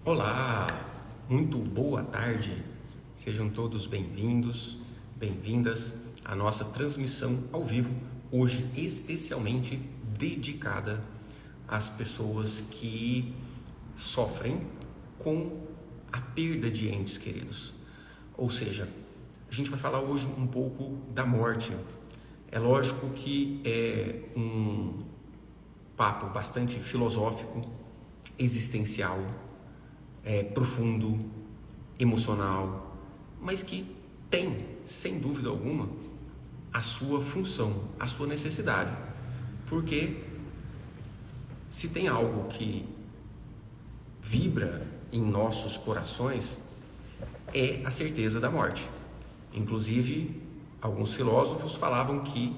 Olá, muito boa tarde, sejam todos bem-vindos, bem-vindas à nossa transmissão ao vivo, hoje especialmente dedicada às pessoas que sofrem com a perda de entes queridos. Ou seja, a gente vai falar hoje um pouco da morte. É lógico que é um papo bastante filosófico, existencial, profundo, emocional, mas que tem, sem dúvida alguma, a sua função, a sua necessidade. Porque se tem algo que vibra em nossos corações, é a certeza da morte. Inclusive, alguns filósofos falavam que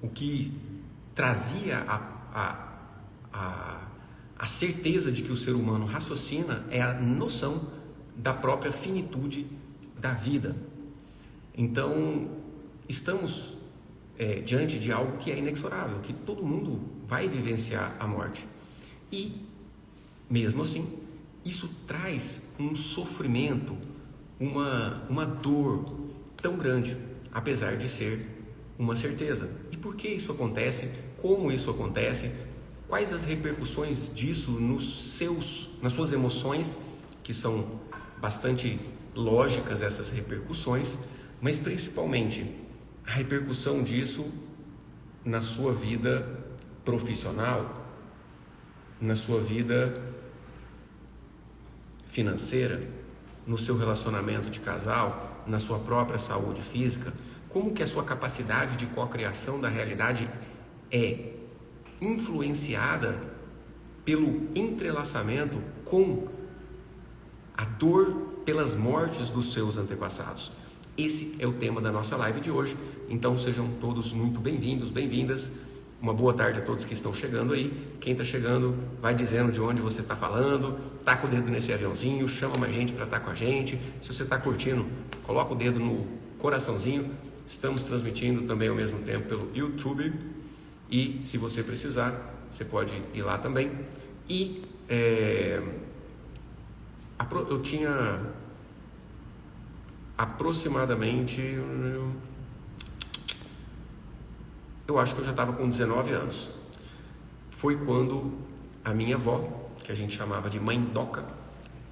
o que trazia a certeza de que o ser humano raciocina é a noção da própria finitude da vida. Então, estamos diante de algo que é inexorável, que todo mundo vai vivenciar a morte. E, mesmo assim, isso traz um sofrimento, uma dor tão grande, apesar de ser uma certeza. E por que isso acontece? Como isso acontece? Quais as repercussões disso nas suas emoções, que são bastante lógicas essas repercussões, mas principalmente a repercussão disso na sua vida profissional, na sua vida financeira, no seu relacionamento de casal, na sua própria saúde física, como que a sua capacidade de cocriação da realidade é influenciada pelo entrelaçamento com a dor pelas mortes dos seus antepassados. Esse é o tema da nossa live de hoje, então sejam todos muito bem-vindos, bem-vindas. Uma boa tarde a todos que estão chegando aí. Quem está chegando, vai dizendo de onde você está falando, taca o dedo nesse aviãozinho, chama mais gente para estar com a gente. Se você está curtindo, coloca o dedo no coraçãozinho. Estamos transmitindo também ao mesmo tempo pelo YouTube. E se você precisar, você pode ir lá também. E eu tinha aproximadamente, eu acho que eu já estava com 19 anos. Foi quando a minha avó, que a gente chamava de Mãe Doca,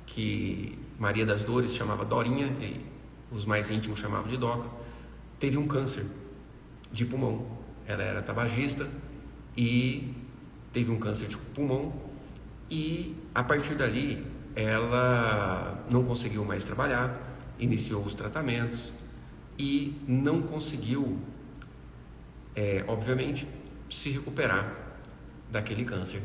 que Maria das Dores chamava Dorinha e os mais íntimos chamavam de Doca, teve um câncer de pulmão. Ela era tabagista e teve um câncer de pulmão e a partir dali ela não conseguiu mais trabalhar, iniciou os tratamentos e não conseguiu, obviamente, se recuperar daquele câncer.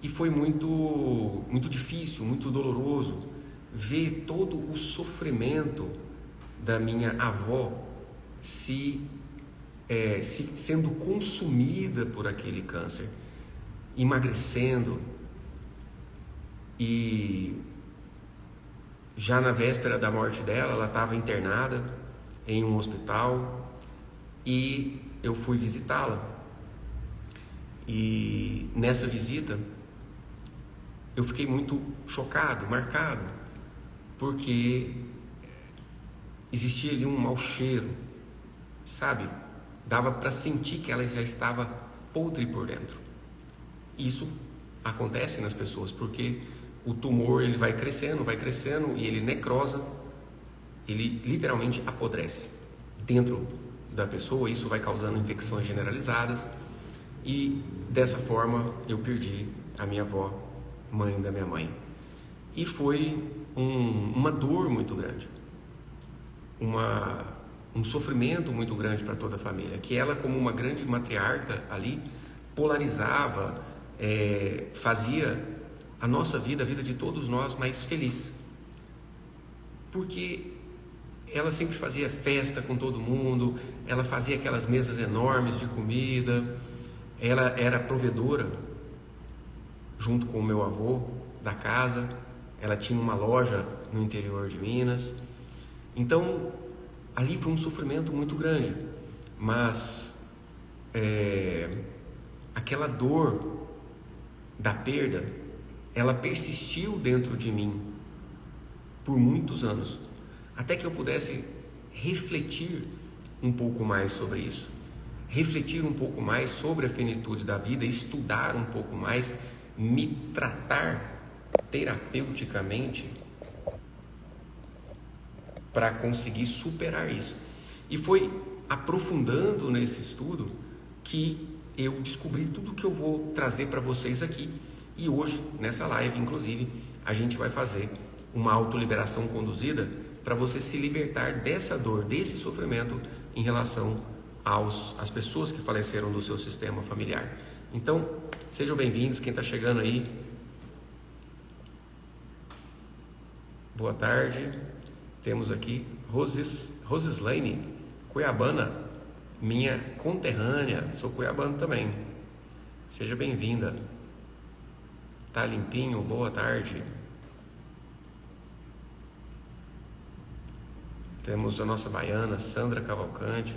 E foi muito difícil, muito doloroso ver todo o sofrimento da minha avó sendo consumida por aquele câncer, emagrecendo, e já na véspera da morte dela, ela estava internada em um hospital e eu fui visitá-la. E nessa visita eu fiquei muito chocado, marcado, porque existia ali um mau cheiro, sabe? Dava para sentir que ela já estava podre por dentro. Isso acontece nas pessoas porque o tumor ele vai crescendo e ele necrosa, ele literalmente apodrece dentro da pessoa. Isso vai causando infecções generalizadas e dessa forma eu perdi a minha avó, mãe da minha mãe. E foi uma dor muito grande, um sofrimento muito grande para toda a família, que ela, como uma grande matriarca ali, polarizava, fazia a nossa vida, a vida de todos nós, mais feliz, porque ela sempre fazia festa com todo mundo, ela fazia aquelas mesas enormes de comida, ela era provedora, junto com o meu avô, da casa, ela tinha uma loja no interior de Minas. Então ali foi um sofrimento muito grande, mas aquela dor da perda ela persistiu dentro de mim por muitos anos, até que eu pudesse refletir um pouco mais sobre isso, refletir um pouco mais sobre a finitude da vida, estudar um pouco mais, me tratar terapeuticamente para conseguir superar isso. E foi aprofundando nesse estudo que eu descobri tudo que eu vou trazer para vocês aqui. E hoje, nessa live, inclusive, a gente vai fazer uma autoliberação conduzida para você se libertar dessa dor, desse sofrimento em relação às pessoas que faleceram do seu sistema familiar. Então, sejam bem-vindos, quem está chegando aí. Boa tarde. Temos aqui Rosislaine, cuiabana, minha conterrânea, sou cuiabano também. Seja bem-vinda. Tá limpinho? Boa tarde. Temos a nossa baiana, Sandra Cavalcante,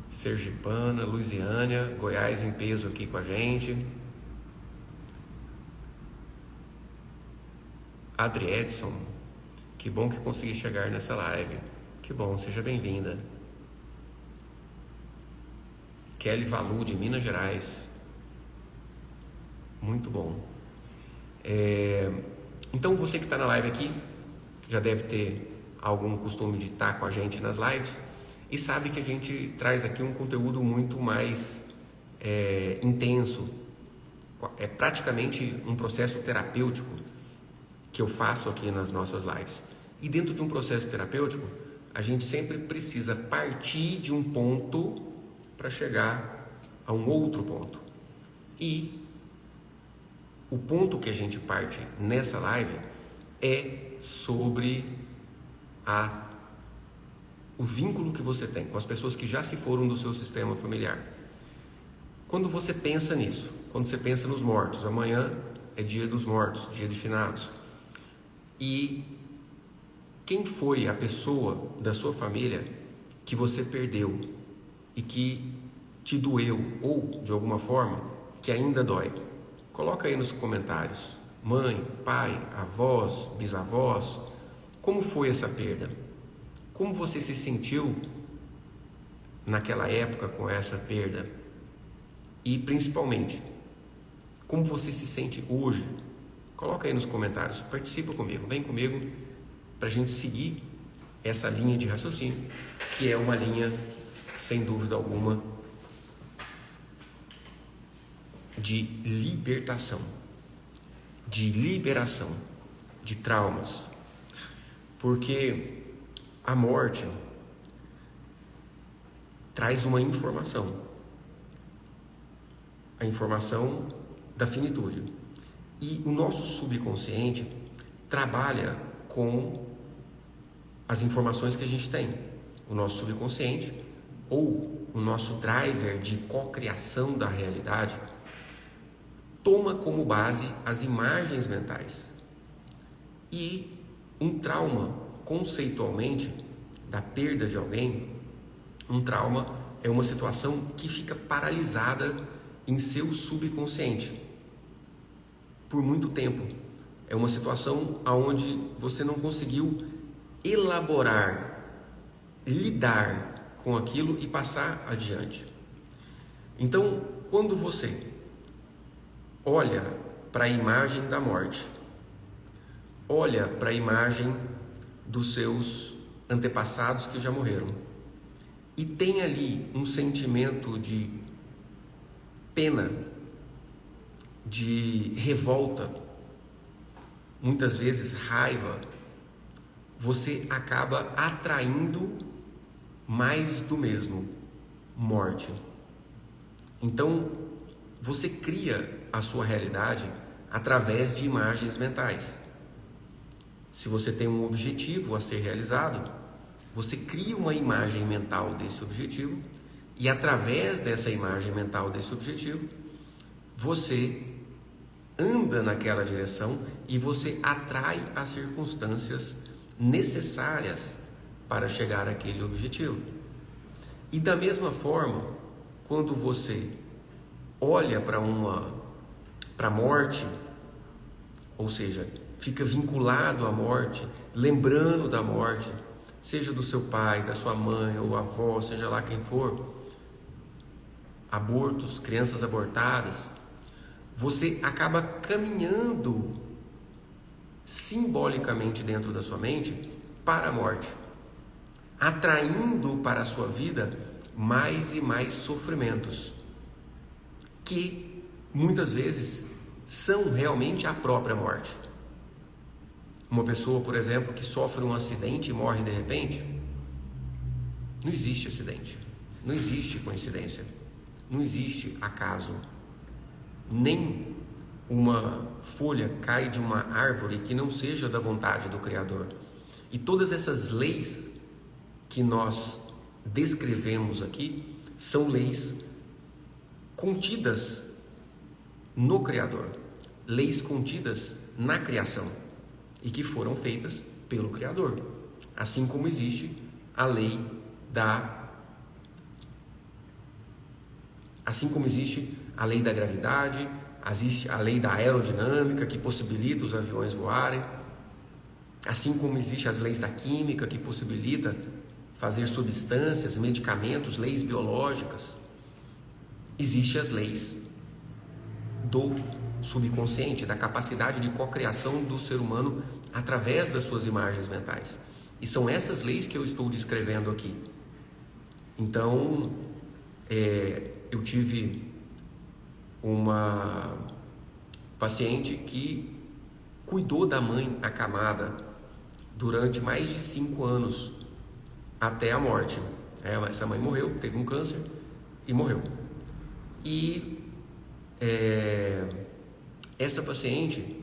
sergipana, Luisiânia, Goiás em peso aqui com a gente. Adri Edson, que bom que consegui chegar nessa live. Que bom, seja bem-vinda. Kelly Valu, de Minas Gerais. Muito bom. Então, você que está na live aqui, já deve ter algum costume de estar com a gente nas lives e sabe que a gente traz aqui um conteúdo muito mais intenso. É praticamente um processo terapêutico que eu faço aqui nas nossas lives. E dentro de um processo terapêutico, a gente sempre precisa partir de um ponto para chegar a um outro ponto. E o ponto que a gente parte nessa live é sobre o vínculo que você tem com as pessoas que já se foram do seu sistema familiar. Quando você pensa nisso, quando você pensa nos mortos, amanhã é dia dos mortos, dia de finados. E quem foi a pessoa da sua família que você perdeu e que te doeu ou, de alguma forma, que ainda dói? Coloca aí nos comentários. Mãe, pai, avós, bisavós. Como foi essa perda? Como você se sentiu naquela época com essa perda? E, principalmente, como você se sente hoje? Coloca aí nos comentários, participa comigo, vem comigo para a gente seguir essa linha de raciocínio, que é uma linha, sem dúvida alguma, de libertação, de liberação de traumas. Porque a morte traz uma informação, a informação da finitude. E o nosso subconsciente trabalha com as informações que a gente tem. O nosso subconsciente, ou o nosso driver de cocriação da realidade, toma como base as imagens mentais. E um trauma, conceitualmente, da perda de alguém, um trauma é uma situação que fica paralisada em seu subconsciente por muito tempo. É uma situação onde você não conseguiu elaborar, lidar com aquilo e passar adiante. Então, quando você olha para a imagem da morte, olha para a imagem dos seus antepassados que já morreram e tem ali um sentimento de pena, de revolta, muitas vezes raiva, você acaba atraindo mais do mesmo, morte. Então, você cria a sua realidade através de imagens mentais. Se você tem um objetivo a ser realizado, você cria uma imagem mental desse objetivo e através dessa imagem mental desse objetivo, você anda naquela direção e você atrai as circunstâncias necessárias para chegar àquele objetivo. E da mesma forma, quando você olha para para a morte, ou seja, fica vinculado à morte, lembrando da morte, seja do seu pai, da sua mãe ou avó, seja lá quem for, abortos, crianças abortadas, você acaba caminhando simbolicamente dentro da sua mente para a morte, atraindo para a sua vida mais e mais sofrimentos, que muitas vezes são realmente a própria morte. Uma pessoa, por exemplo, que sofre um acidente e morre de repente, não existe acidente, não existe coincidência, não existe acaso, nem uma folha cai de uma árvore que não seja da vontade do Criador. E todas essas leis que nós descrevemos aqui são leis contidas no Criador, leis contidas na criação e que foram feitas pelo Criador, assim como existe a lei da gravidade, existe a lei da aerodinâmica que possibilita os aviões voarem, assim como existe as leis da química que possibilita fazer substâncias, medicamentos, leis biológicas. Existem as leis do subconsciente, da capacidade de cocriação do ser humano através das suas imagens mentais. E são essas leis que eu estou descrevendo aqui. Então, eu tive uma paciente que cuidou da mãe acamada durante mais de 5 anos até a morte. Essa mãe morreu, teve um câncer e morreu. E essa paciente,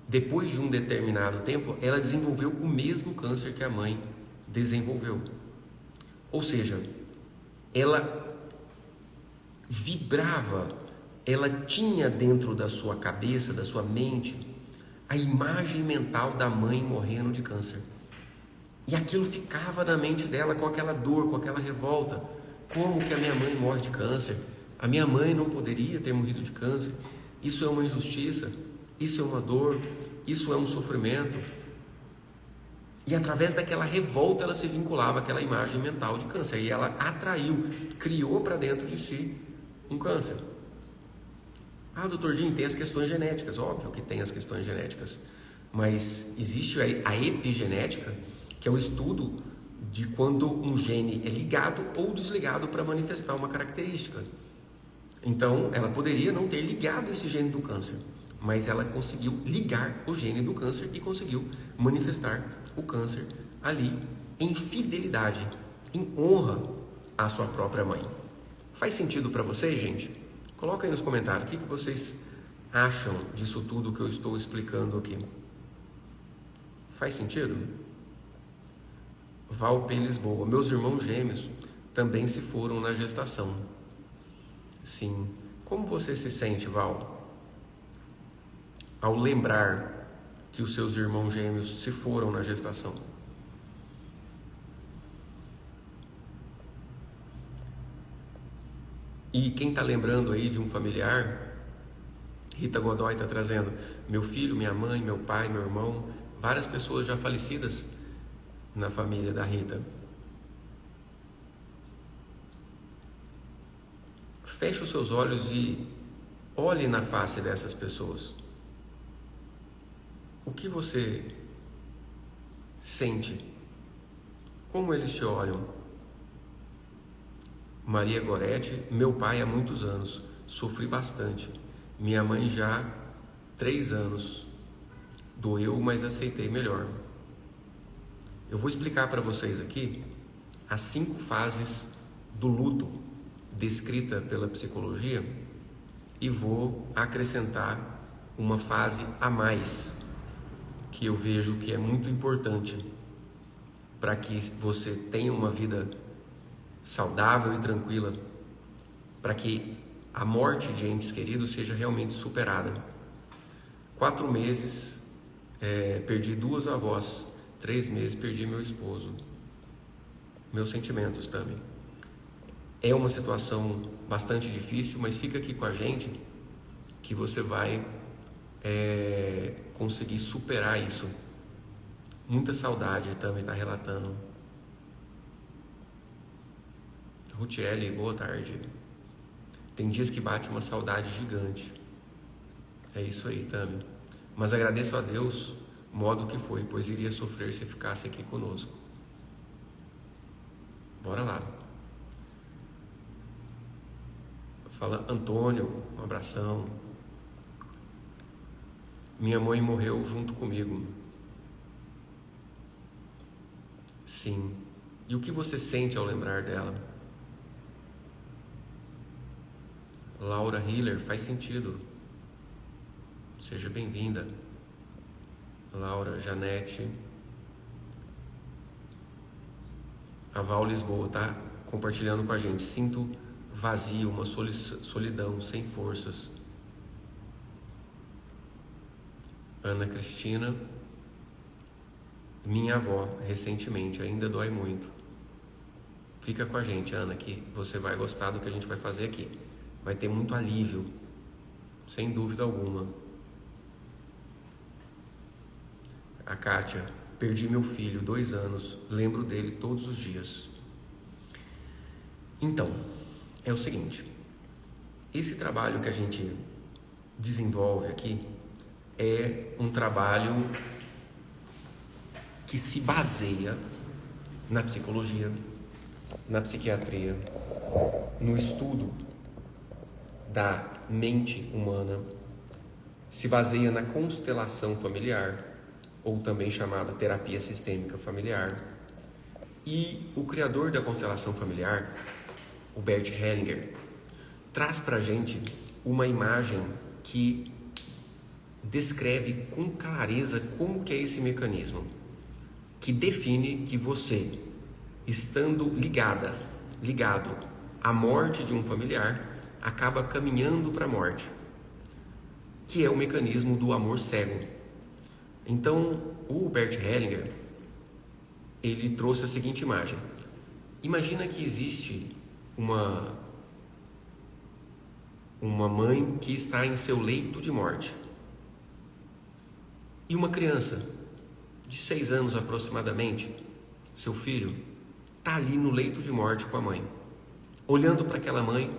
depois de um determinado tempo, ela desenvolveu o mesmo câncer que a mãe desenvolveu. Ou seja, ela vibrava, ela tinha dentro da sua cabeça, da sua mente, a imagem mental da mãe morrendo de câncer. E aquilo ficava na mente dela com aquela dor, com aquela revolta. Como que a minha mãe morre de câncer? A minha mãe não poderia ter morrido de câncer. Isso é uma injustiça, isso é uma dor, isso é um sofrimento. E através daquela revolta ela se vinculava àquela imagem mental de câncer. E ela atraiu, criou para dentro de si um câncer. Doutor Jim, tem as questões genéticas. Óbvio que tem as questões genéticas. Mas existe a epigenética, que é o estudo de quando um gene é ligado ou desligado para manifestar uma característica. Então, ela poderia não ter ligado esse gene do câncer, mas ela conseguiu ligar o gene do câncer e conseguiu manifestar o câncer ali em fidelidade, em honra à sua própria mãe. Faz sentido para vocês, gente? Coloca aí nos comentários o que vocês acham disso tudo que eu estou explicando aqui. Faz sentido? Val P. Lisboa: meus irmãos gêmeos também se foram na gestação. Sim. Como você se sente, Val, ao lembrar que os seus irmãos gêmeos se foram na gestação? E quem está lembrando aí de um familiar? Rita Godoy está trazendo: meu filho, minha mãe, meu pai, meu irmão, várias pessoas já falecidas na família da Rita. Feche os seus olhos e olhe na face dessas pessoas. O que você sente? Como eles te olham? Maria Goretti: meu pai há muitos anos, sofri bastante. Minha mãe já 3 anos. Doeu, mas aceitei melhor. Eu vou explicar para vocês aqui as 5 fases do luto descrita pela psicologia e vou acrescentar uma fase a mais que eu vejo que é muito importante para que você tenha uma vida saudável e tranquila, para que a morte de entes queridos seja realmente superada. 4 meses perdi 2 avós, 3 meses perdi meu esposo. Meus sentimentos também. É uma situação bastante difícil, mas fica aqui com a gente que você vai conseguir superar isso. Muita saudade também está relatando. Rutiele, boa tarde. Tem dias que bate uma saudade gigante. É isso aí, Tami. Mas agradeço a Deus, modo que foi, pois iria sofrer se ficasse aqui conosco. Bora lá. Fala, Antônio, um abração. Minha mãe morreu junto comigo. Sim. E o que você sente ao lembrar dela? Laura Hiller, faz sentido. Seja bem-vinda. Laura, Janete. A Val Lisboa está compartilhando com a gente. Sinto vazio, uma solidão, sem forças. Ana Cristina. Minha avó, recentemente, ainda dói muito. Fica com a gente, Ana, que você vai gostar do que a gente vai fazer aqui. Vai ter muito alívio, sem dúvida alguma. A Kátia, perdi meu filho, 2 anos, lembro dele todos os dias. Então, é o seguinte, esse trabalho que a gente desenvolve aqui é um trabalho que se baseia na psicologia, na psiquiatria, no estudo da mente humana, se baseia na constelação familiar, ou também chamada terapia sistêmica familiar. E o criador da constelação familiar, o Bert Hellinger, traz para a gente uma imagem que descreve com clareza como que é esse mecanismo, que define que você, estando ligado à morte de um familiar, acaba caminhando para a morte, que é o mecanismo do amor cego. Então, o Bert Hellinger, ele trouxe a seguinte imagem. Imagina que existe uma mãe que está em seu leito de morte e uma criança de 6 anos aproximadamente, seu filho, está ali no leito de morte com a mãe. Olhando para aquela mãe,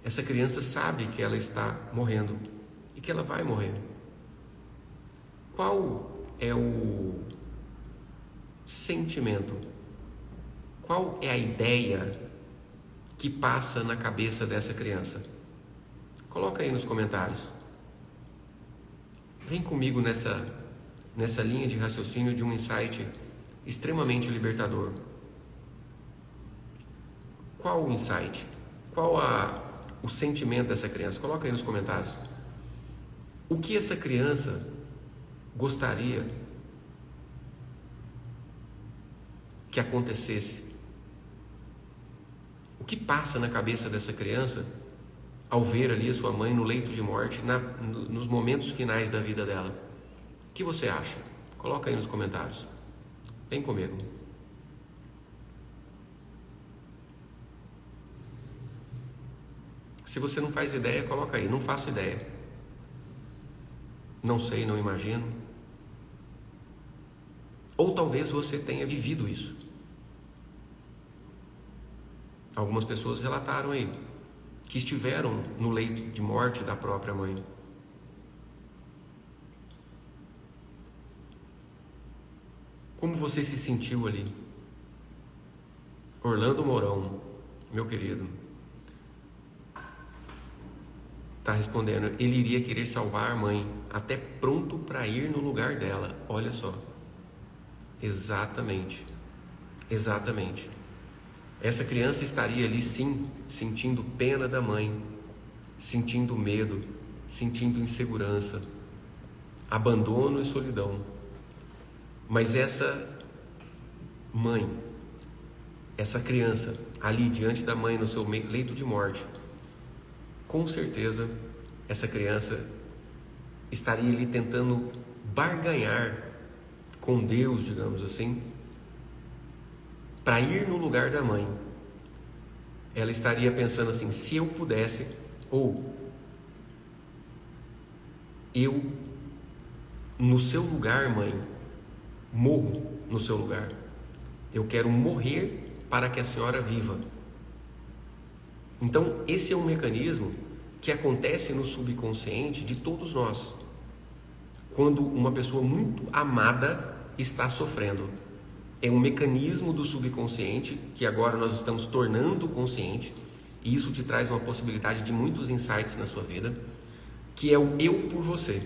essa criança sabe que ela está morrendo e que ela vai morrer. Qual é o sentimento? Qual é a ideia que passa na cabeça dessa criança? Coloca aí nos comentários. Vem comigo nessa linha de raciocínio de um insight extremamente libertador. Qual o insight? Qual o sentimento dessa criança? Coloca aí nos comentários. O que essa criança gostaria que acontecesse? O que passa na cabeça dessa criança ao ver ali a sua mãe no leito de morte, nos momentos finais da vida dela? O que você acha? Coloca aí nos comentários. Vem comigo. Se você não faz ideia, coloca aí. Não faço ideia. Não sei, não imagino. Ou talvez você tenha vivido isso. Algumas pessoas relataram aí que estiveram no leito de morte da própria mãe. Como você se sentiu ali? Orlando Mourão, meu querido, está respondendo, ele iria querer salvar a mãe, até pronto para ir no lugar dela. Olha só. Exatamente. Essa criança estaria ali sim, sentindo pena da mãe, sentindo medo, sentindo insegurança, abandono e solidão. Mas essa mãe, essa criança ali diante da mãe no seu leito de morte, com certeza essa criança estaria ali tentando barganhar com Deus, digamos assim, para ir no lugar da mãe. Ela estaria pensando assim, se eu pudesse, ou Eu, no seu lugar, mãe, morro no seu lugar. Eu quero morrer para que a senhora viva. Então, esse é um mecanismo que acontece no subconsciente de todos nós. Quando uma pessoa muito amada está sofrendo. É um mecanismo do subconsciente que agora nós estamos tornando consciente, e isso te traz uma possibilidade de muitos insights na sua vida, que é o eu por você.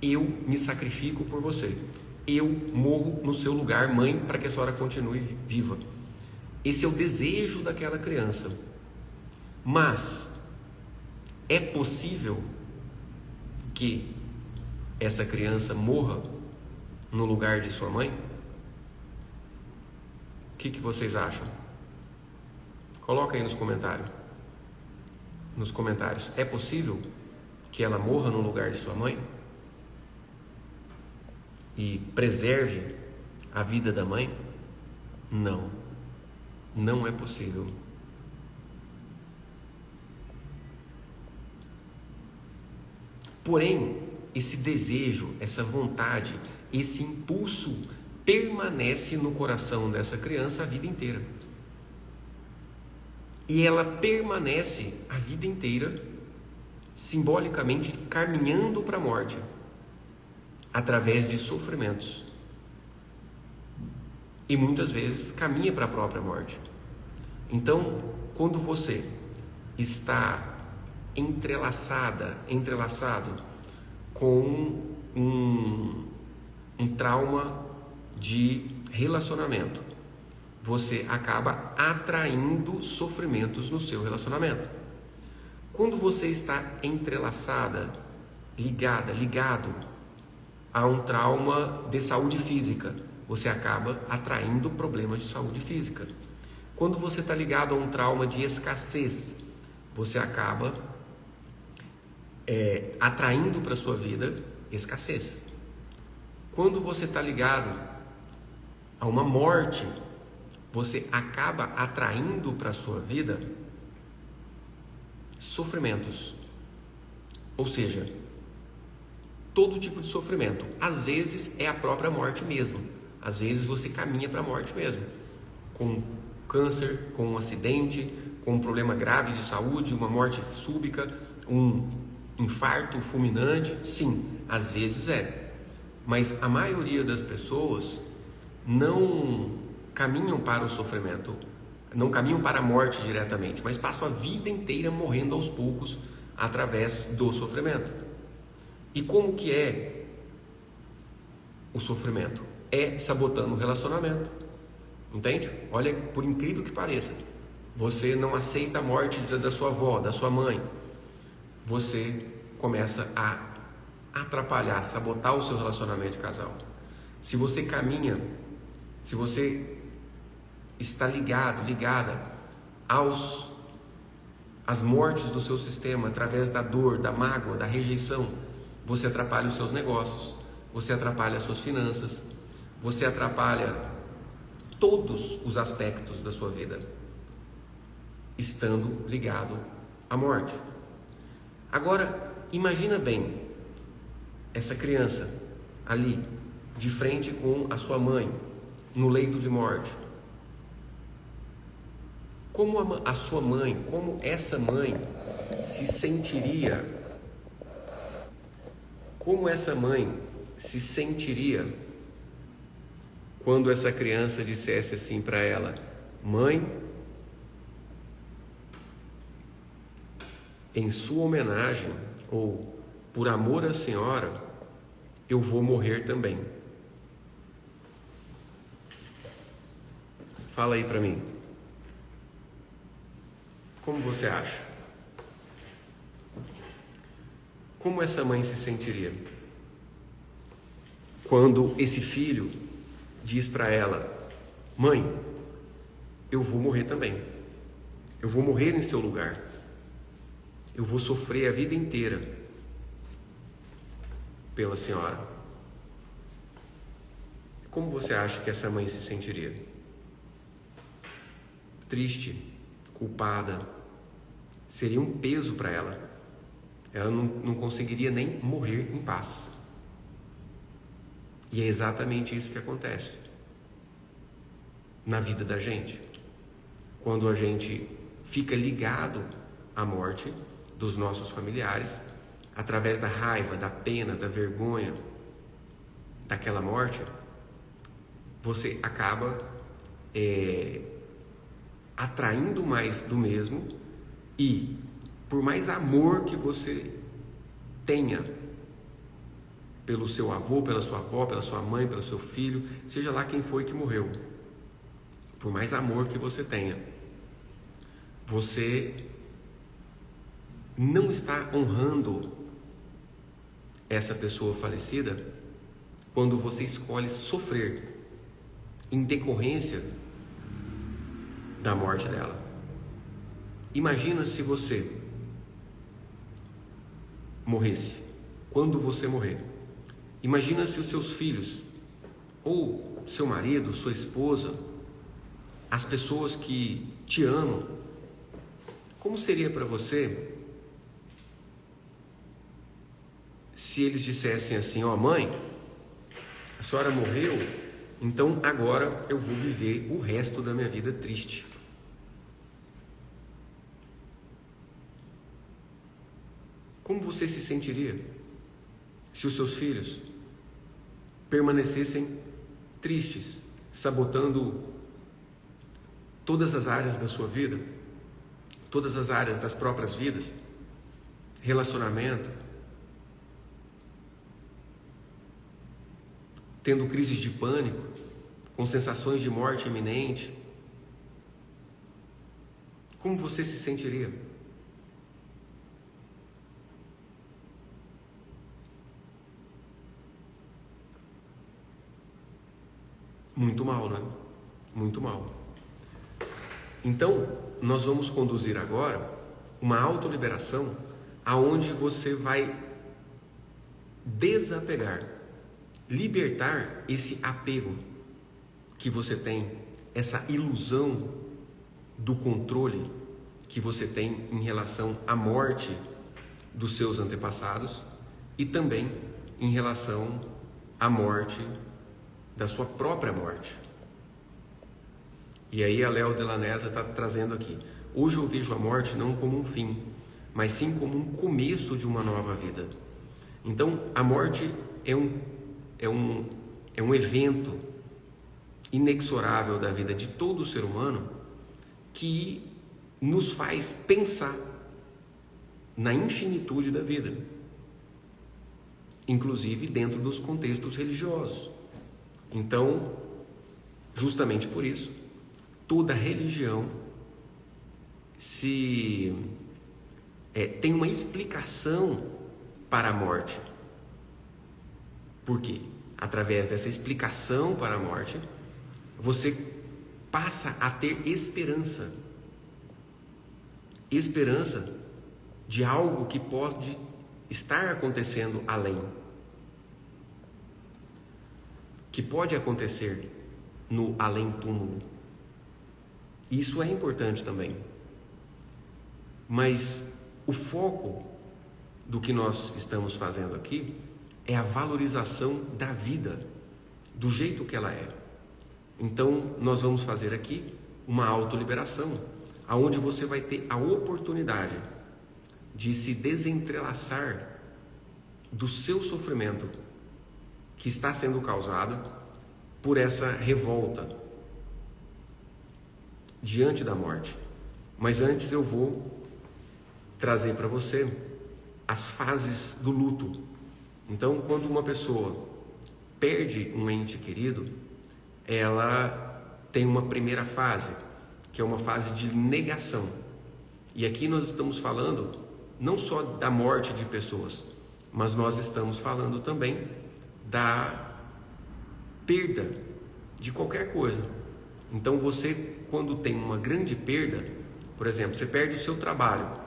Eu me sacrifico por você. Eu morro no seu lugar, mãe, para que a senhora continue viva. Esse é o desejo daquela criança. Mas é possível que essa criança morra no lugar de sua mãe? O que vocês acham? Coloca aí nos comentários. Nos comentários. É possível que ela morra no lugar de sua mãe? E preserve a vida da mãe? Não. Não é possível. Porém, esse desejo, essa vontade, esse impulso permanece no coração dessa criança a vida inteira. E ela permanece a vida inteira, simbolicamente, caminhando para a morte, através de sofrimentos. E muitas vezes caminha para a própria morte. Então, quando você está entrelaçado com um trauma de relacionamento, você acaba atraindo sofrimentos no seu relacionamento. Quando você está ligado a um trauma de saúde física, você acaba atraindo problemas de saúde física. Quando você está ligado a um trauma de escassez, você acaba atraindo para a sua vida escassez. Quando você está ligado a uma morte, você acaba atraindo para a sua vida sofrimentos. Ou seja, todo tipo de sofrimento. Às vezes é a própria morte mesmo. Às vezes você caminha para a morte mesmo. Com câncer, com um acidente, com um problema grave de saúde, uma morte súbita, um infarto fulminante. Sim, às vezes é. Mas a maioria das pessoas não caminham para o sofrimento, não caminham para a morte diretamente, mas passam a vida inteira morrendo aos poucos através do sofrimento. E como que é o sofrimento? É sabotando o relacionamento, entende? Olha, por incrível que pareça, você não aceita a morte da sua avó, da sua mãe, você começa a atrapalhar, sabotar o seu relacionamento de casal. Se você caminha, se você está ligada às mortes do seu sistema através da dor, da mágoa, da rejeição, você atrapalha os seus negócios, você atrapalha as suas finanças, você atrapalha todos os aspectos da sua vida, estando ligado à morte. Agora, imagina bem essa criança ali, de frente com a sua mãe, no leito de morte. Como a sua mãe, como essa mãe se sentiria? Como essa mãe se sentiria quando essa criança dissesse assim para ela: mãe, em sua homenagem, ou por amor à senhora, eu vou morrer também. Fala aí para mim. Como você acha? Como essa mãe se sentiria quando esse filho diz para ela: mãe, eu vou morrer também. Eu vou morrer em seu lugar. Eu vou sofrer a vida inteira pela senhora. Como você acha que essa mãe se sentiria? Triste, culpada. Seria um peso para ela. ela não conseguiria nem morrer em paz. E é exatamente isso que acontece na vida da gente. Quando a gente fica ligado à morte dos nossos familiares, através da raiva, da pena, da vergonha daquela morte, você acaba atraindo mais do mesmo, e por mais amor que você tenha pelo seu avô, pela sua avó, pela sua mãe, pelo seu filho, seja lá quem foi que morreu, por mais amor que você tenha, você não está honrando essa pessoa falecida quando você escolhe sofrer em decorrência da morte dela. Imagina se você morresse quando você morrer. Imagina se os seus filhos, ou seu marido, sua esposa, as pessoas que te amam, como seria para você se eles dissessem assim: ó, mãe, a senhora morreu, então agora eu vou viver o resto da minha vida triste. Como você se sentiria se os seus filhos permanecessem tristes, sabotando todas as áreas da sua vida, todas as áreas das próprias vidas, relacionamento, tendo crises de pânico, com sensações de morte iminente? Como você se sentiria? Muito mal, né? Muito mal. Então, nós vamos conduzir agora uma autoliberação aonde você vai desapegar, libertar esse apego que você tem, essa ilusão do controle que você tem em relação à morte dos seus antepassados e também em relação à morte da sua própria morte. E aí a Léo Delanesa está trazendo aqui: hoje eu vejo a morte não como um fim, mas sim como um começo de uma nova vida. Então a morte é um evento inexorável da vida de todo ser humano que nos faz pensar na infinitude da vida, inclusive dentro dos contextos religiosos. Então, justamente por isso, toda religião tem uma explicação para a morte. Por quê? Através dessa explicação para a morte, você passa a ter esperança. Esperança de algo que pode estar acontecendo além, que pode acontecer no além-túmulo. Isso é importante também. Mas o foco do que nós estamos fazendo aqui é a valorização da vida, do jeito que ela é. Então, nós vamos fazer aqui uma autoliberação, aonde você vai ter a oportunidade de se desentrelaçar do seu sofrimento que está sendo causado por essa revolta diante da morte. Mas antes eu vou trazer para você as fases do luto. Então, quando uma pessoa perde um ente querido, ela tem uma primeira fase, que é uma fase de negação. E aqui nós estamos falando não só da morte de pessoas, mas nós estamos falando também da perda de qualquer coisa. Então você, quando tem uma grande perda, por exemplo, você perde o seu trabalho,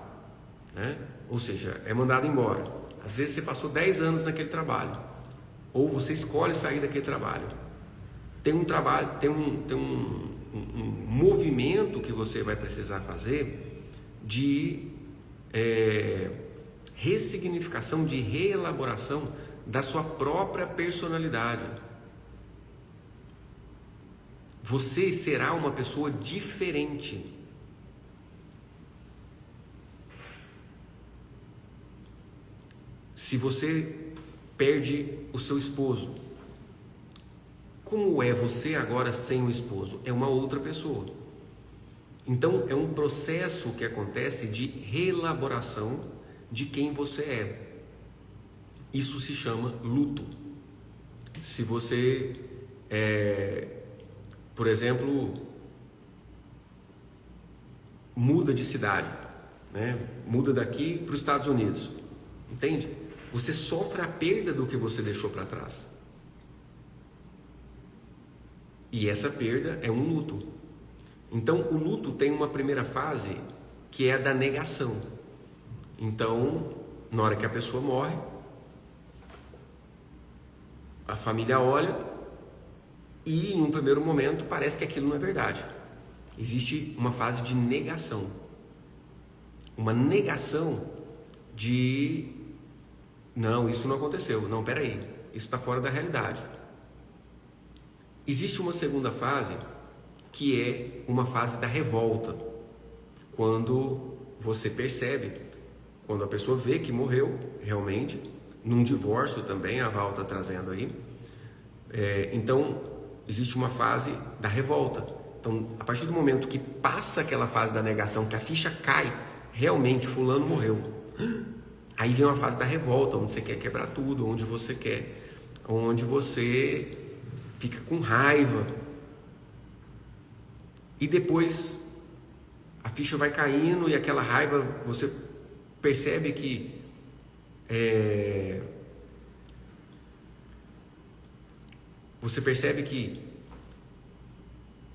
né? Ou seja, é mandado embora. Às vezes você passou 10 anos naquele trabalho, ou você escolhe sair daquele trabalho. Tem um trabalho, tem um movimento que você vai precisar fazer de ressignificação, de reelaboração da sua própria personalidade. Você será uma pessoa diferente. Se você perde o seu esposo, como é você agora sem o esposo? É uma outra pessoa. Então é um processo que acontece de reelaboração de quem você é. Isso se chama luto. Se você, por exemplo, muda de cidade, né? Muda daqui para os Estados Unidos, entende? Você sofre a perda do que você deixou para trás. E essa perda é um luto. Então, o luto tem uma primeira fase que é a da negação. Então, na hora que a pessoa morre, a família olha e, em um primeiro momento, parece que aquilo não é verdade. Existe uma fase de negação. Uma negação de... Não, isso não aconteceu. Não, peraí. Isso está fora da realidade. Existe uma segunda fase, que é uma fase da revolta. Quando você percebe, quando a pessoa vê que morreu realmente, num divórcio também, a Val está trazendo aí. Então, existe uma fase da revolta. Então, a partir do momento que passa aquela fase da negação, que a ficha cai, realmente fulano morreu. Aí vem uma fase da revolta, onde você quer quebrar tudo, onde você fica com raiva. E depois a ficha vai caindo e aquela raiva, você percebe que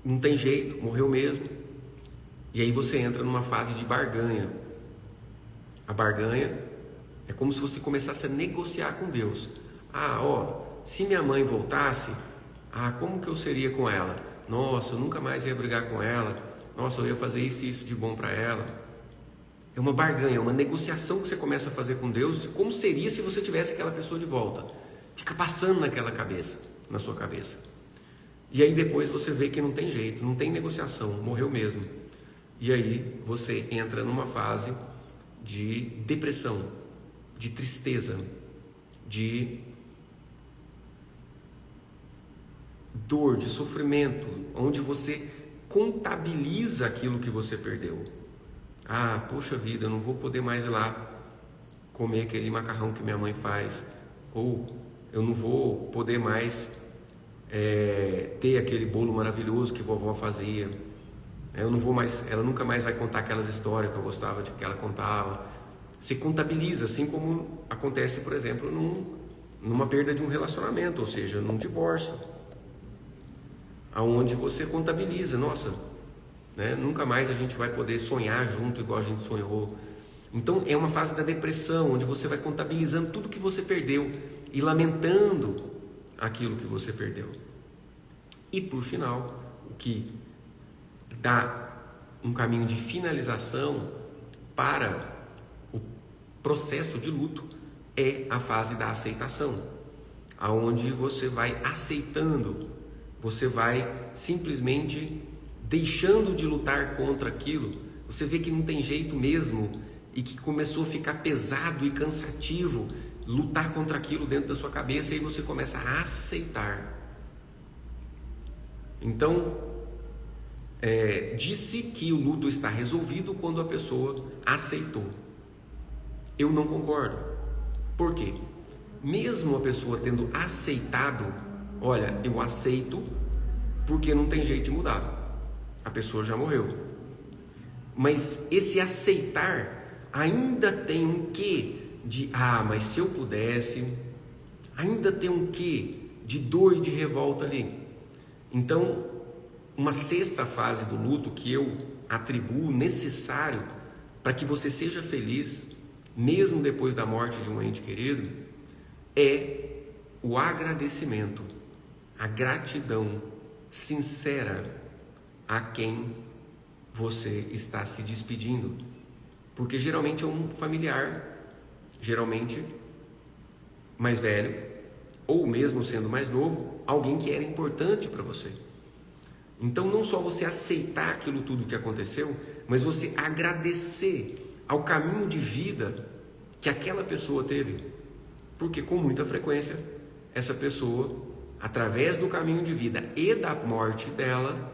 não tem jeito, morreu mesmo. E aí você entra numa fase de barganha. A barganha é como se você começasse a negociar com Deus. Se minha mãe voltasse, como que eu seria com ela? Nossa, eu nunca mais ia brigar com ela. Nossa, eu ia fazer isso e isso de bom para ela. É uma barganha, uma negociação que você começa a fazer com Deus de como seria se você tivesse aquela pessoa de volta. Fica passando na sua cabeça. E aí depois você vê que não tem jeito, não tem negociação, morreu mesmo. E aí você entra numa fase de depressão, de tristeza, de dor, de sofrimento, onde você contabiliza aquilo que você perdeu. Poxa vida, eu não vou poder mais ir lá comer aquele macarrão que minha mãe faz, ou eu não vou poder mais ter aquele bolo maravilhoso que vovó fazia. Eu não vou mais, ela nunca mais vai contar aquelas histórias que eu gostava de que ela contava. Você contabiliza, assim como acontece, por exemplo, numa perda de um relacionamento, ou seja, num divórcio, aonde você contabiliza, nunca mais a gente vai poder sonhar junto igual a gente sonhou. Então é uma fase da depressão, onde você vai contabilizando tudo que você perdeu e lamentando aquilo que você perdeu. E por final, o que dá um caminho de finalização para o processo de luto é a fase da aceitação, aonde você vai aceitando, você vai simplesmente deixando de lutar contra aquilo. Você vê que não tem jeito mesmo e que começou a ficar pesado e cansativo lutar contra aquilo dentro da sua cabeça, e aí você começa a aceitar. Então, disse que o luto está resolvido quando a pessoa aceitou. Eu não concordo. Por quê? Mesmo a pessoa tendo aceitado, olha, eu aceito porque não tem jeito de mudar. A pessoa já morreu. Mas esse aceitar ainda tem um quê de, mas se eu pudesse, ainda tem um quê de dor e de revolta ali. Então, uma sexta fase do luto que eu atribuo necessário para que você seja feliz, mesmo depois da morte de um ente querido, é o agradecimento, a gratidão sincera a quem você está se despedindo. Porque geralmente é um familiar geralmente mais velho, ou mesmo sendo mais novo, alguém que era importante para você. Então não só você aceitar aquilo tudo que aconteceu, mas você agradecer ao caminho de vida que aquela pessoa teve. Porque com muita frequência, essa pessoa, através do caminho de vida e da morte dela,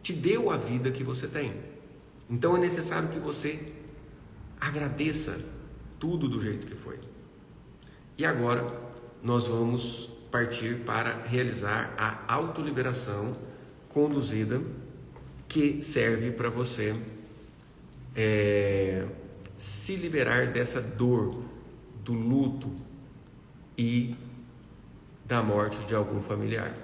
te deu a vida que você tem. Então é necessário que você agradeça tudo do jeito que foi. E agora nós vamos partir para realizar a autoliberação conduzida, que serve para você se liberar dessa dor, do luto e da morte de algum familiar.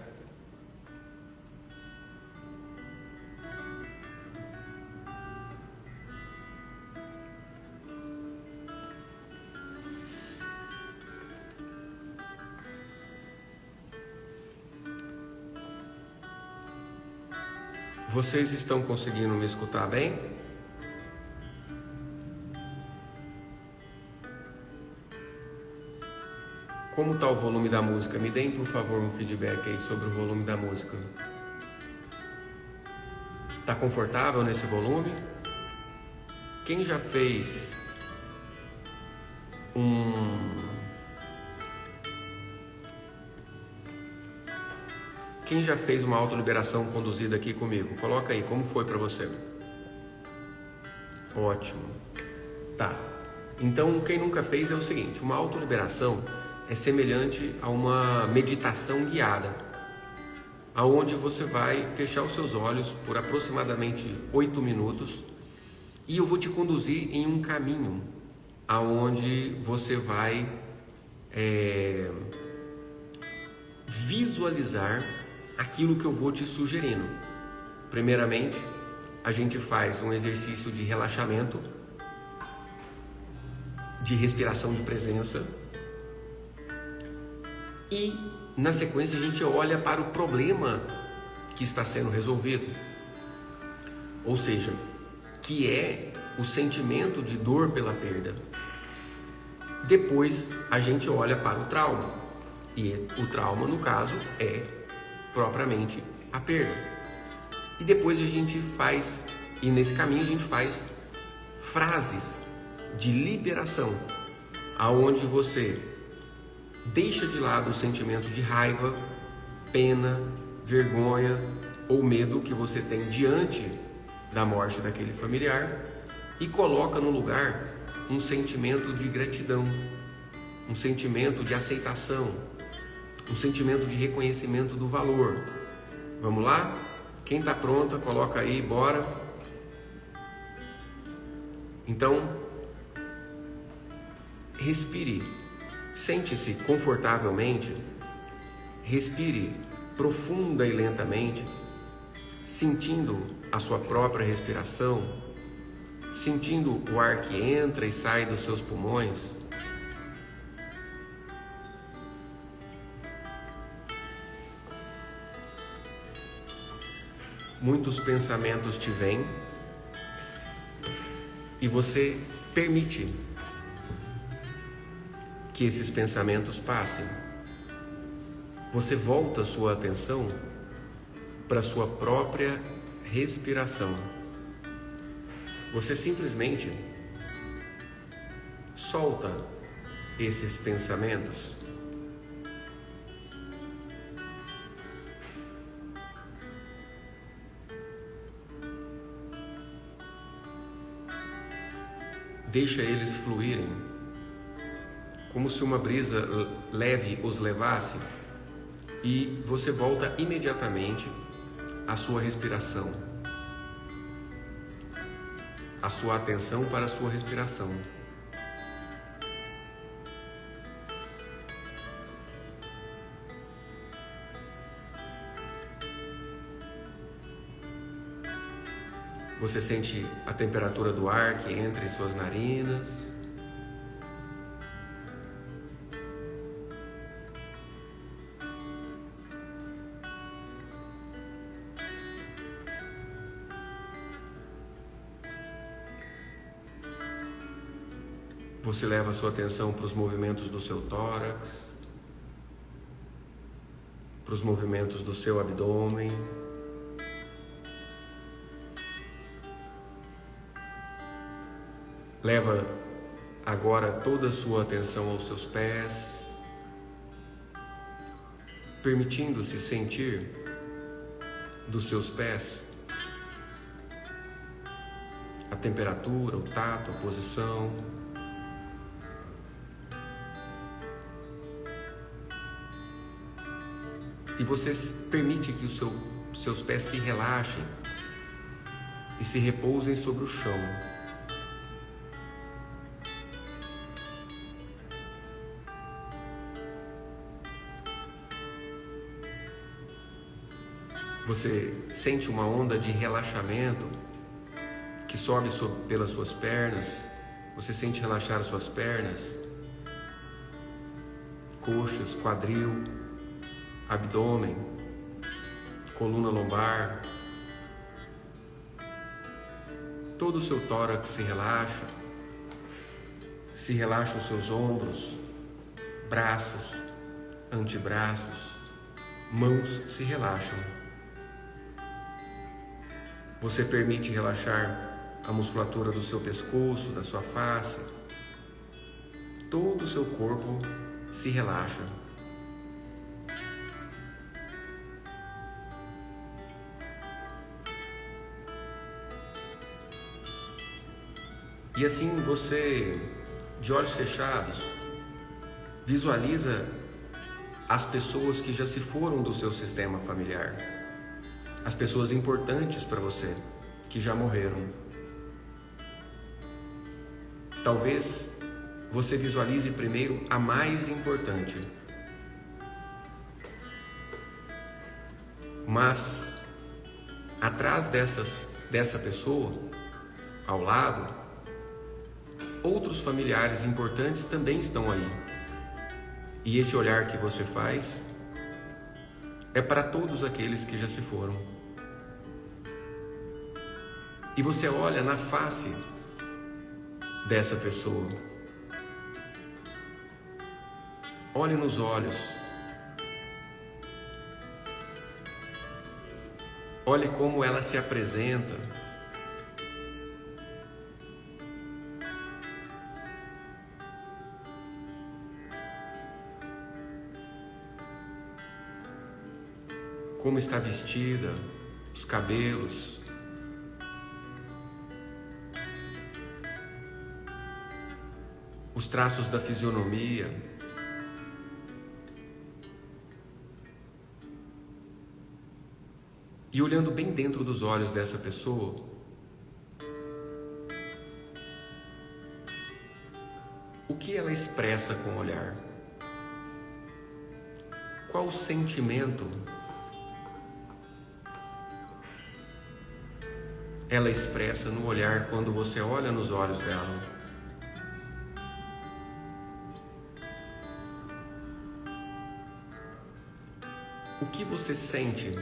Vocês estão conseguindo me escutar bem? Como está o volume da música? Me deem, por favor, um feedback aí sobre o volume da música. Está confortável nesse volume? Quem já fez Quem já fez uma autoliberação conduzida aqui comigo? Coloca aí, como foi para você? Ótimo. Tá. Então, quem nunca fez é o seguinte, uma autoliberação é semelhante a uma meditação guiada, aonde você vai fechar os seus olhos por aproximadamente 8 minutos e eu vou te conduzir em um caminho aonde você vai visualizar aquilo que eu vou te sugerindo. Primeiramente, a gente faz um exercício de relaxamento, de respiração de presença e, na sequência, a gente olha para o problema que está sendo resolvido, ou seja, que é o sentimento de dor pela perda. Depois, a gente olha para o trauma, e o trauma, no caso, é propriamente a perda. E depois a gente faz, e nesse caminho a gente faz frases de liberação, aonde você deixa de lado o sentimento de raiva, pena, vergonha ou medo que você tem diante da morte daquele familiar e coloca no lugar um sentimento de gratidão, um sentimento de aceitação, um sentimento de reconhecimento do valor. Vamos lá? Quem está pronta, coloca aí, bora. Então, respire, sente-se confortavelmente, respire profunda e lentamente, sentindo a sua própria respiração, sentindo o ar que entra e sai dos seus pulmões. Muitos pensamentos te vêm e você permite que esses pensamentos passem. Você volta sua atenção para sua própria respiração. Você simplesmente solta esses pensamentos. Deixa eles fluírem, como se uma brisa leve os levasse, e você volta imediatamente à sua respiração, a sua atenção para a sua respiração. Você sente a temperatura do ar que entra em suas narinas. Você leva a sua atenção para os movimentos do seu tórax, para os movimentos do seu abdômen. Leva agora toda a sua atenção aos seus pés, permitindo-se sentir dos seus pés a temperatura, o tato, a posição. E você permite que os seus pés se relaxem e se repousem sobre o chão. Você sente uma onda de relaxamento que sobe pelas suas pernas. Você sente relaxar as suas pernas, coxas, quadril, abdômen, coluna lombar. Todo o seu tórax se relaxam os seus ombros, braços, antebraços, mãos se relaxam. Você permite relaxar a musculatura do seu pescoço, da sua face. Todo o seu corpo se relaxa. E assim você, de olhos fechados, visualiza as pessoas que já se foram do seu sistema familiar. As pessoas importantes para você, que já morreram. Talvez você visualize primeiro a mais importante. Mas atrás dessa pessoa, ao lado, outros familiares importantes também estão aí. E esse olhar que você faz é para todos aqueles que já se foram. E você olha na face dessa pessoa. Olhe nos olhos. Olhe como ela se apresenta. Como está vestida, os cabelos. Os traços da fisionomia. E olhando bem dentro dos olhos dessa pessoa, o que ela expressa com o olhar? Qual o sentimento ela expressa no olhar quando você olha nos olhos dela? O que você sente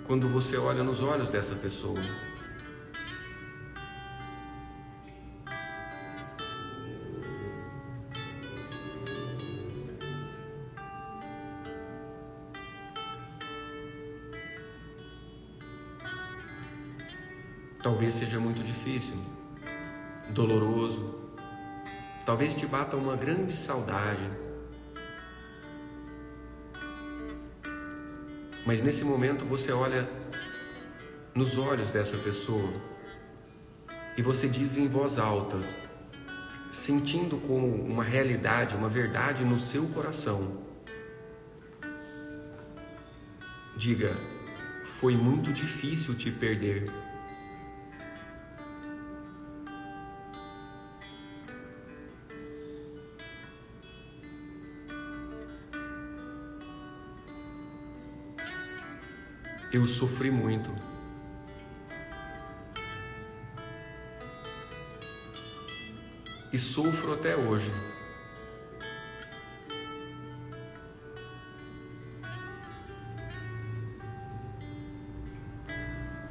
quando você olha nos olhos dessa pessoa? Talvez seja muito difícil, doloroso, talvez te bata uma grande saudade. Mas nesse momento você olha nos olhos dessa pessoa e você diz em voz alta, sentindo como uma realidade, uma verdade no seu coração. Diga: foi muito difícil te perder. Eu sofri muito. E sofro até hoje.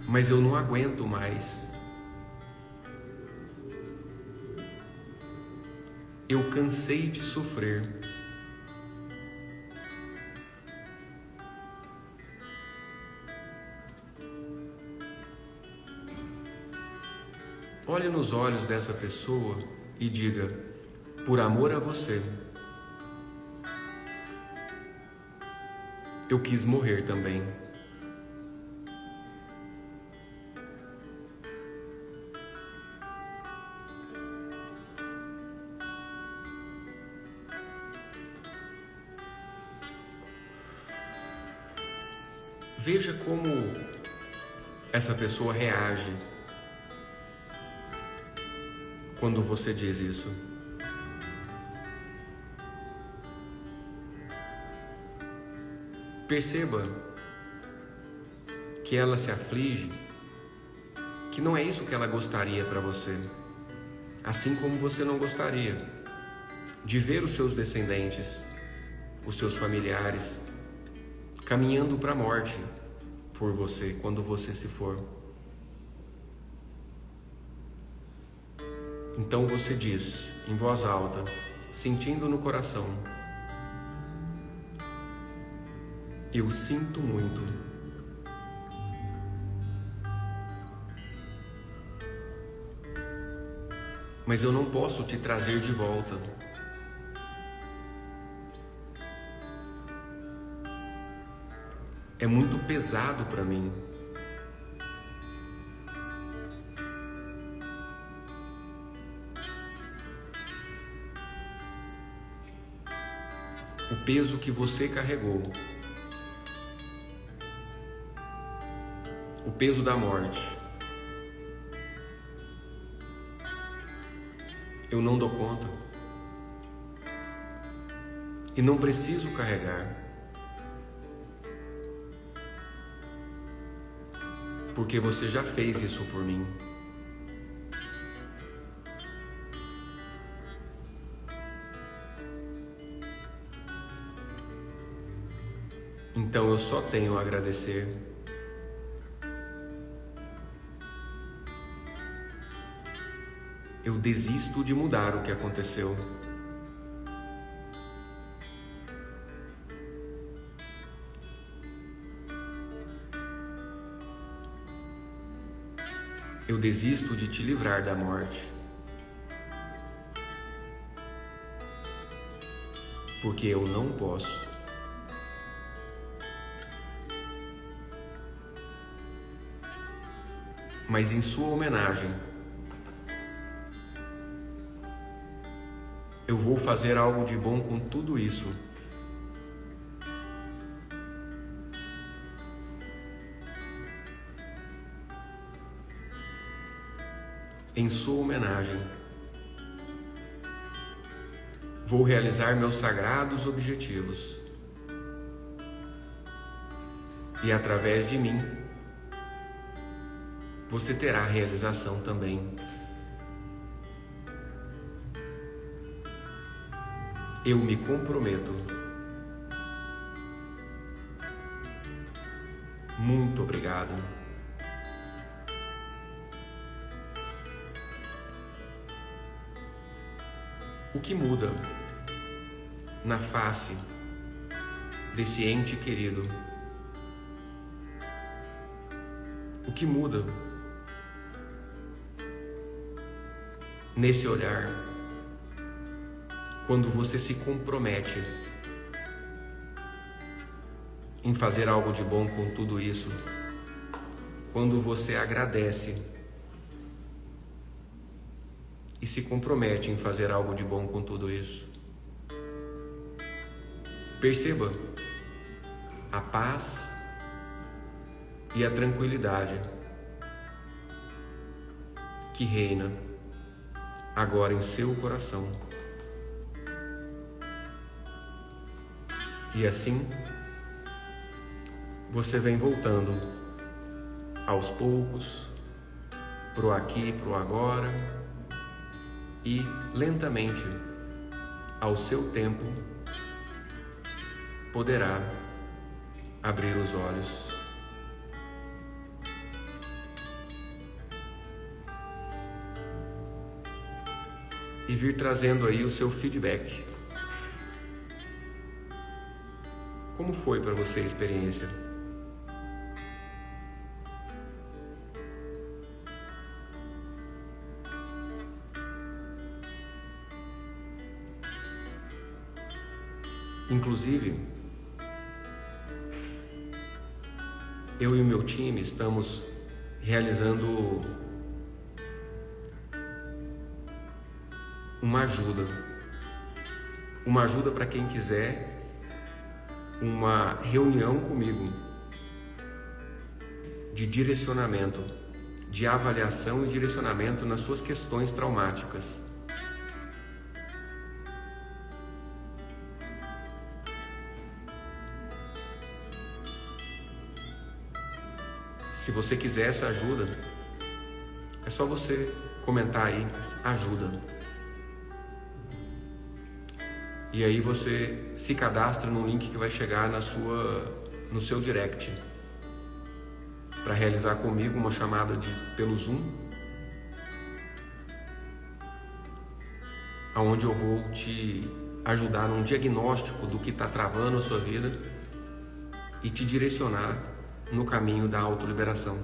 Mas eu não aguento mais. Eu cansei de sofrer. Olhe nos olhos dessa pessoa e diga: por amor a você, eu quis morrer também. Veja como essa pessoa reage quando você diz isso. Perceba que ela se aflige, que não é isso que ela gostaria para você, assim como você não gostaria de ver os seus descendentes, os seus familiares, caminhando para a morte por você quando você se for. Então você diz em voz alta, sentindo no coração: eu sinto muito. Mas eu não posso te trazer de volta. É muito pesado para mim. O peso que você carregou, o peso da morte, eu não dou conta e não preciso carregar, porque você já fez isso por mim. Então eu só tenho a agradecer. Eu desisto de mudar o que aconteceu. Eu desisto de te livrar da morte. Porque eu não posso. Mas em sua homenagem, eu vou fazer algo de bom com tudo isso. Em sua homenagem, vou realizar meus sagrados objetivos. E através de mim, você terá realização também. Eu me comprometo. Muito obrigado. O que muda na face desse ente querido? O que muda nesse olhar quando você se compromete em fazer algo de bom com tudo isso? Quando você agradece e se compromete em fazer algo de bom com tudo isso? Perceba a paz e a tranquilidade que reina agora em seu coração. E assim, você vem voltando aos poucos pro aqui, pro agora, e lentamente, ao seu tempo, poderá abrir os olhos. e vir trazendo aí o seu feedback. Como foi para você a experiência? Inclusive, eu e o meu time estamos realizando uma ajuda para quem quiser uma reunião comigo de direcionamento, de avaliação e direcionamento nas suas questões traumáticas. Se você quiser essa ajuda, é só você comentar aí, ajuda. E aí você se cadastra no link que vai chegar no seu direct para realizar comigo uma chamada pelo Zoom, onde eu vou te ajudar num diagnóstico do que está travando a sua vida e te direcionar no caminho da autoliberação.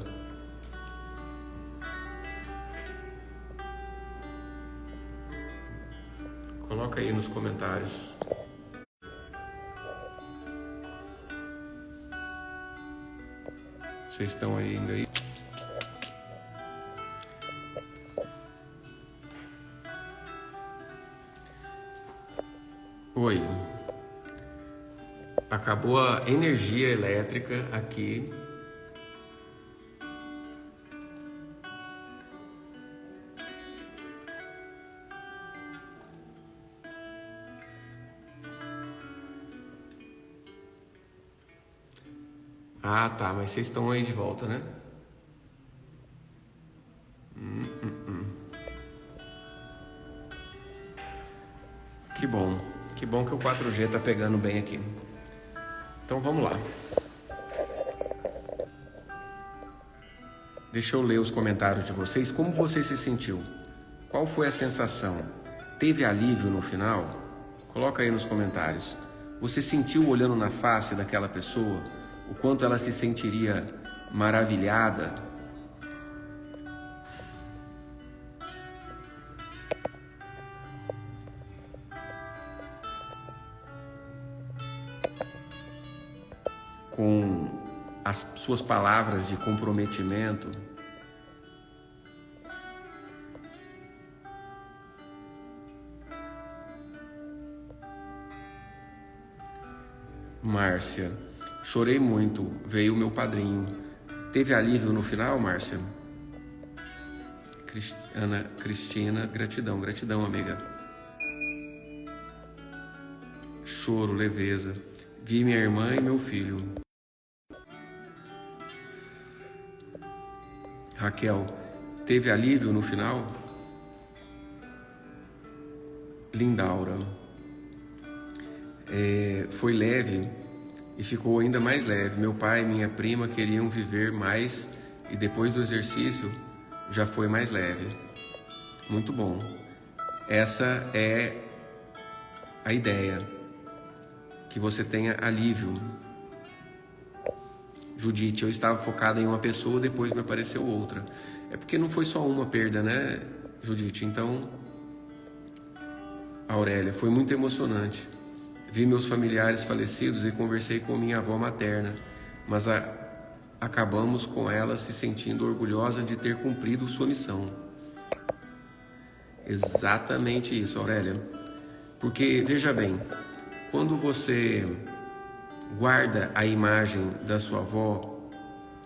Coloca aí nos comentários. Vocês estão ainda aí? Oi. Acabou a energia elétrica aqui. Ah, tá, mas vocês estão aí de volta, né? Que bom que o 4G tá pegando bem aqui. Então vamos lá. Deixa eu ler os comentários de vocês. Como você se sentiu? Qual foi a sensação? Teve alívio no final? Coloca aí nos comentários. Você sentiu olhando na face daquela pessoa o quanto ela se sentiria maravilhada? Com as suas palavras de comprometimento? Márcia, chorei muito, veio o meu padrinho. Teve alívio no final, Márcia? Cristina, gratidão, amiga. Choro, leveza. Vi minha irmã e meu filho. Raquel, teve alívio no final? Lindaura, foi leve e ficou ainda mais leve. Meu pai e minha prima queriam viver mais e depois do exercício já foi mais leve. Muito bom. Essa é a ideia, que você tenha alívio. Judite, eu estava focada em uma pessoa, depois me apareceu outra. É porque não foi só uma perda, né, Judite? Então, Aurélia, foi muito emocionante. Vi meus familiares falecidos e conversei com minha avó materna, mas acabamos com ela se sentindo orgulhosa de ter cumprido sua missão. Exatamente isso, Aurélia. Porque, veja bem, quando você guarda a imagem da sua avó,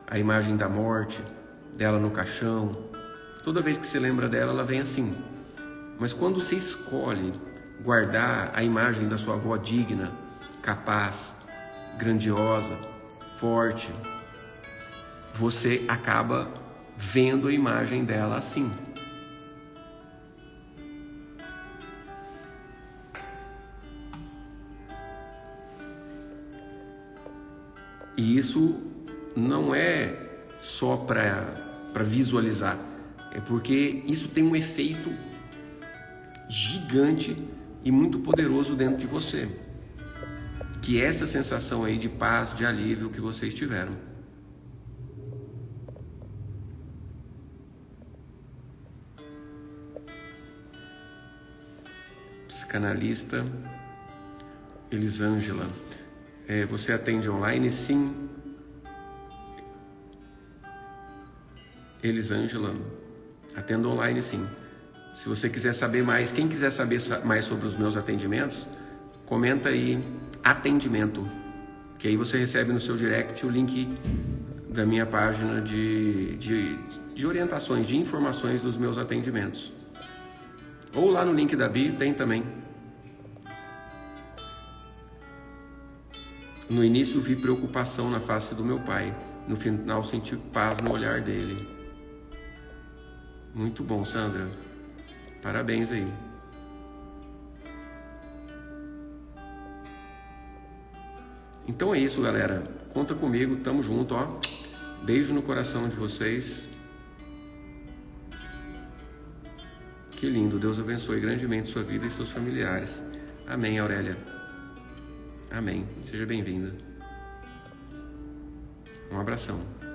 a imagem da morte, dela no caixão, toda vez que você lembra dela, ela vem assim. Mas quando você escolhe guardar a imagem da sua avó digna, capaz, grandiosa, forte, você acaba vendo a imagem dela assim. E isso não é só para visualizar, é porque isso tem um efeito gigante e muito poderoso dentro de você. Que é essa sensação aí de paz, de alívio que vocês tiveram. Psicanalista Elisângela. Você atende online? Sim. Elisângela, atendo online sim. Se você quiser saber mais, quem quiser saber mais sobre os meus atendimentos, comenta aí atendimento, que aí você recebe no seu direct o link da minha página de orientações, de informações dos meus atendimentos. Ou lá no link da bio tem também. No início vi preocupação na face do meu pai. No final senti paz no olhar dele. Muito bom, Sandra. Parabéns aí. Então é isso, galera. Conta comigo, tamo junto, ó. Beijo no coração de vocês. Que lindo. Deus abençoe grandemente sua vida e seus familiares. Amém, Aurélia. Amém. Seja bem-vinda. Um abração.